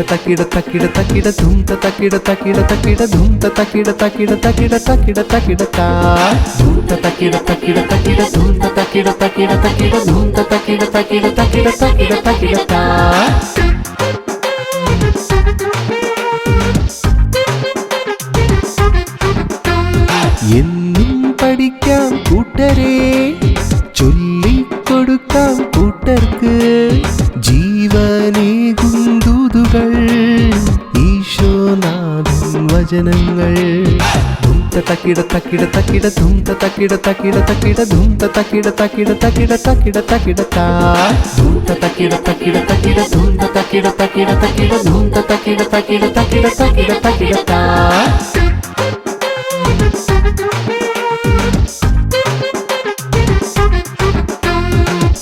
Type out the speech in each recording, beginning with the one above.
takida takida takida dhumta takida takida takida dhumta takida takida takida takida takida ta dhumta takida takida takida dhumta takida takida takida dhumta takida takida takida takida takida ta എന്നും പഠിക്കാം കൂട്ടരെ ചൊല്ലിക്കൊടുക്കാം കൂട്ടർക്ക് ജീവനേകും ദൂതുകൾ ഈശോനാഥൻ വചനങ്ങൾ തക്കിട തക്കിട തക്കിട ധുംത തക്കിട തക്കിട തക്കിട ധുംത തക്കിട തക്കിട തക്കിട തക്കിട തക്കിട താ ധുംത തക്കിട തക്കിട തക്കിട ധുംത തക്കിട തക്കിട തക്കിട ധുംത തക്കിട തക്കിട തക്കിട തക്കിട തക്കിട താ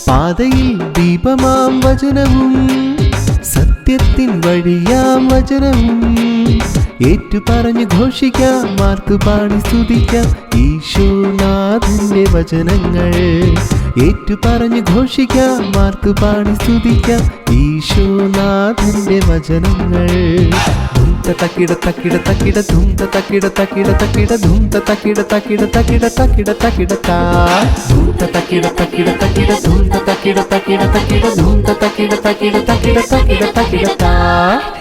പാതയിൽ ദീപമാം വചനവും സത്യത്തിൻ വഴിയാം വചനവും ഏറ്റുപറഞ്ഞ് ഘോഷിക്കാം മാർത്തുപാടി സ്തുതിക്കാം ഈശോനാഥന്റെ വചനങ്ങൾ ഏറ്റുപറഞ്ഞ് ഘോഷിക്കാം മാർത്തുപാടി സ്തുതിക്കാം ഈശോനാഥന്റെ വചനങ്ങൾ തക്കിട തക്കിട തക്കിട ധുംത തക്കിട തക്കിട തക്കിട ധുംത തക്കിട തക്കിട തക്കിട തക്കിട തക്കിട താ ധുംത തക്കിട തക്കിട തക്കിട ധുംത തക്കിട തക്കിട തക്കിട ധുംത തക്കിട തക്കിട തക്കിട തക്കിട തക്കിട താ